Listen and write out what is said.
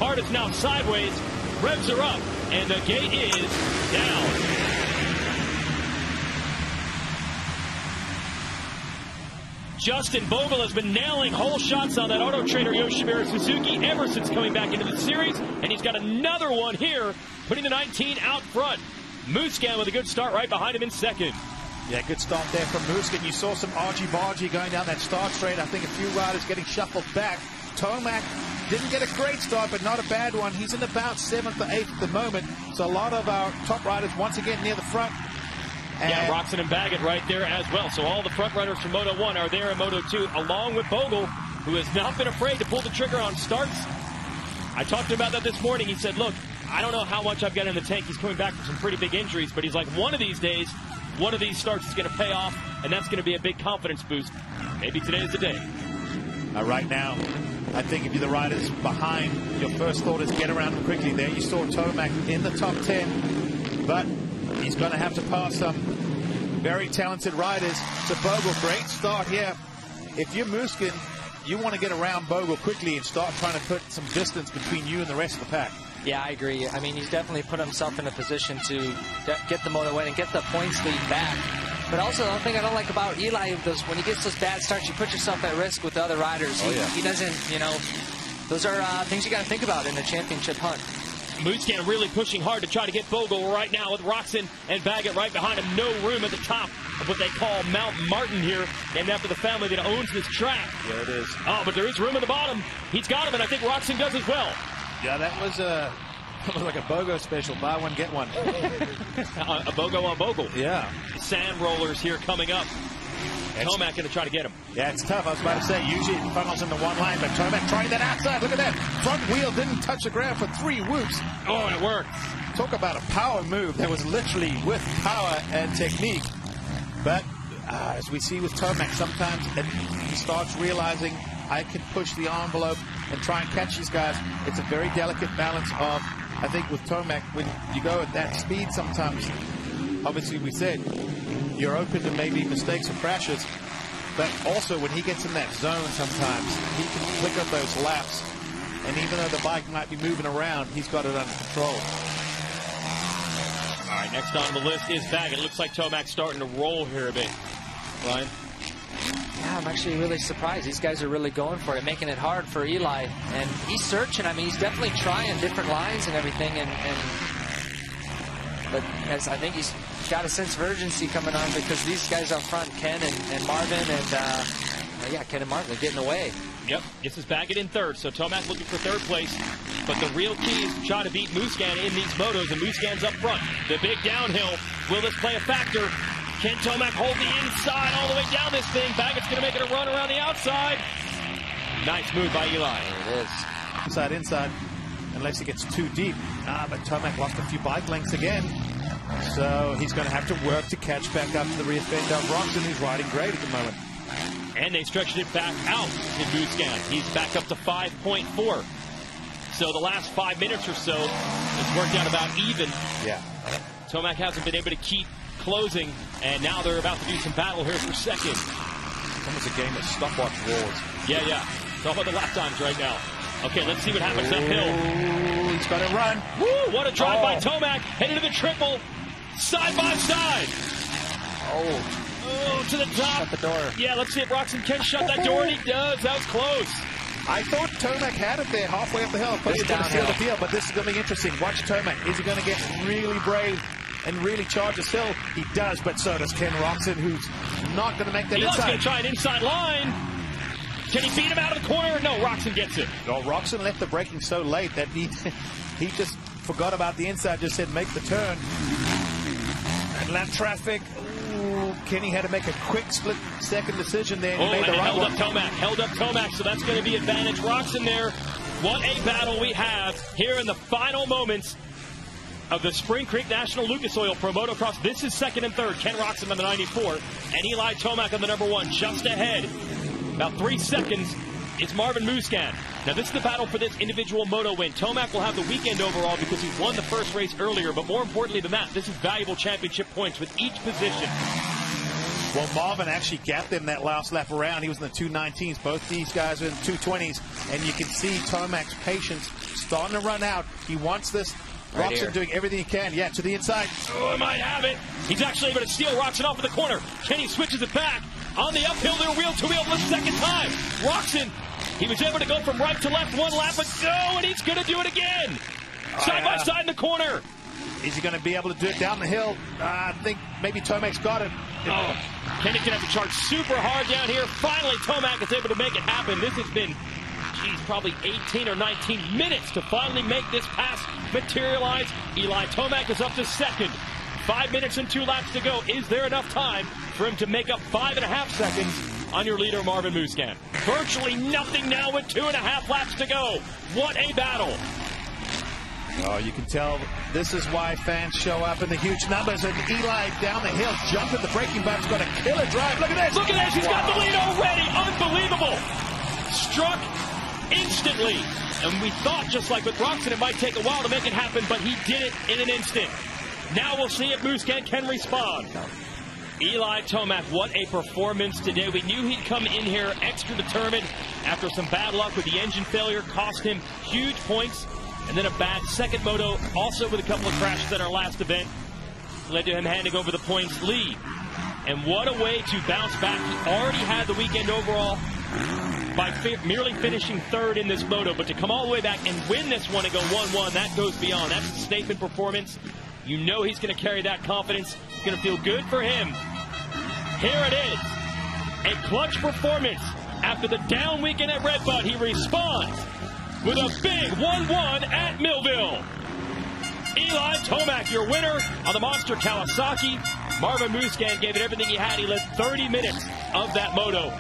Cart is now sideways. Revs are up, and the gate is down. Justin Bogle has been nailing hole shots on that auto trainer Yoshimura Suzuki ever since coming back into the series, and he's got another one here, putting the 19 out front. Musquin with a good start right behind him in second. Yeah, good start there from Musquin. You saw some argy-bargy going down that start straight. I think a few riders getting shuffled back. Tomac didn't get a great start, but not a bad one. He's in about 7th or 8th at the moment. So a lot of our top riders once again near the front. And yeah, Roczen and Baggett right there as well. So all the front runners from Moto 1 are there in Moto 2, along with Bogle, who has not been afraid to pull the trigger on starts. I talked to him about that this morning. He said, look, I don't know how much I've got in the tank. He's coming back from some pretty big injuries, but he's like, one of these days, one of these starts is going to pay off, and that's going to be a big confidence boost. Maybe today is the day. Right now, I think if you're the riders behind, your first thought is get around them quickly. There you saw Tomac in the top 10, but he's going to have to pass some very talented riders. So Bogle, great start here. If you're Musquin, you want to get around Bogle quickly and start trying to put some distance between you and the rest of the pack. Yeah, I agree. I mean, he's definitely put himself in a position to get the Moto win and get the points lead back. But also, the thing I don't like about Eli is when he gets those bad starts, you put yourself at risk with the other riders. He doesn't, you know, those are things you got to think about in a championship hunt. Musquin really pushing hard to try to get Bogle right now with Roczen and Baggett right behind him. No room at the top of what they call Mount Martin here, named after the family that owns this track. Yeah, it is. Oh, but there is room at the bottom. He's got him, and I think Roczen does as well. Yeah, that was like a BOGO special. Buy one, get one. A BOGO on Bogle. Yeah. Sand rollers here coming up. Tomac going to try to get him. Yeah, it's tough. I was about to say, usually it funnels into one line, but Tomac trying that outside. Look at that. Front wheel didn't touch the ground for 3 whoops. Oh, and it worked. Talk about a power move that was literally with power and technique. But as we see with Tomac, sometimes he starts realizing I can push the envelope and try and catch these guys. It's a very delicate balance of, I think with Tomac, when you go at that speed sometimes, obviously we said, you're open to maybe mistakes or crashes, but also when he gets in that zone sometimes, he can flick up those laps, and even though the bike might be moving around, he's got it under control. All right, next on the list is Baggett. It looks like Tomac's starting to roll here a bit. Ryan? Yeah, I'm actually really surprised. These guys are really going for it, making it hard for Eli, and he's searching. I mean, he's definitely trying different lines and everything, but as I think he's got a sense of urgency coming on because these guys up front, Ken and Marvin, and yeah, Ken and Marvin are getting away. Yep, this is Baggett in third, so Tomac looking for third place. But the real key is to try to beat Musquin in these motos, and Musquin's up front. The big downhill, will this play a factor? Can Tomac hold the inside all the way down this thing? Baggett's going to make it a run around the outside. Nice move by Eli. There it is. Inside, unless he gets too deep. But Tomac lost a few bike lengths again. So he's going to have to work to catch back up to the rear fender of Roczen, who's riding great at the moment. And they stretched it back out in Musquin. He's back up to 5.4. So the last 5 minutes or so, it's worked out about even. Yeah. Tomac hasn't been able to keep closing, and now they're about to do some battle here for second. It's almost a game of stopwatch wars. Yeah. It's all about the lap times right now. Okay, let's see what happens uphill. Ooh, he's got to run. Woo, what a drive by Tomac. Headed to the triple. Side by side. Oh, to the top. Shut the door. Yeah, let's see if Roczen can shut that door, and he does. That was close. I thought Tomac had it there halfway up the hill. But he's going to seal the field, but this is going to be interesting. Watch Tomac. Is he going to get really brave and really charge this hill? He does, but so does Ken Roczen, who's not going to make that He's inside. going to try an inside line. Can he beat him out of the corner? No, Roczen gets it. Oh, Roczen left the braking so late that he just forgot about the inside, just said make the turn. And lap traffic. Ooh, Kenny had to make a quick split-second decision there. And he made the right one. Held up Tomac, so that's going to be advantage Roczen there. What a battle we have here in the final moments of the Spring Creek National Lucas Oil Pro Motocross. This is second and third. Ken Roczen on the 94, and Eli Tomac on the number 1, just ahead. About 3 seconds. It's Marvin Musquin. Now, this is the battle for this individual moto win. Tomac will have the weekend overall because he won the first race earlier, but more importantly than that, this is valuable championship points with each position. Well, Marvin actually gapped him that last lap around. He was in the 219s. Both these guys are in the 220s, and you can see Tomac's patience starting to run out. He wants this. Right Roczen here. doing everything he can. Yeah, to the inside. Oh, he might have it. He's actually able to steal Roczen off of the corner. Kenny switches it back. On the uphill, they're wheel-to-wheel for the second time. Roczen, he was able to go from right to left one lap ago, and he's going to do it again. Side by side in the corner. Is he going to be able to do it down the hill? I think maybe Tomac's got it. Oh, Kenny's going to have to charge super hard down here. Finally, Tomac is able to make it happen. This has been, probably 18 or 19 minutes to finally make this pass materialize. Eli Tomac is up to second. 5 minutes and 2 laps to go. Is there enough time for him to make up 5.5 seconds on your leader, Marvin Musquin? Virtually nothing now with 2.5 laps to go. What a battle. Oh, you can tell this is why fans show up in the huge numbers. And Eli down the hill, jumping the braking button's got a killer drive. Look at this. Look at this. He's got the lead already. Unbelievable. Struck instantly. And we thought, just like with Roczen, it might take a while to make it happen, but he did it in an instant. Now we'll see if Musquin can respond. Eli Tomac, what a performance today. We knew he'd come in here extra determined after some bad luck with the engine failure. Cost him huge points. And then a bad second moto, also with a couple of crashes at our last event, led to him handing over the points lead. And what a way to bounce back. He already had the weekend overall by merely finishing third in this moto, but to come all the way back and win this one and go 1-1, that goes beyond. That's a statement performance. You know he's going to carry that confidence. It's going to feel good for him. Here it is. A clutch performance. After the down weekend at Red Bud, he responds with a big 1-1 at Millville. Eli Tomac, your winner on the Monster Kawasaki. Marvin Musquin gave it everything he had. He led 30 minutes of that moto.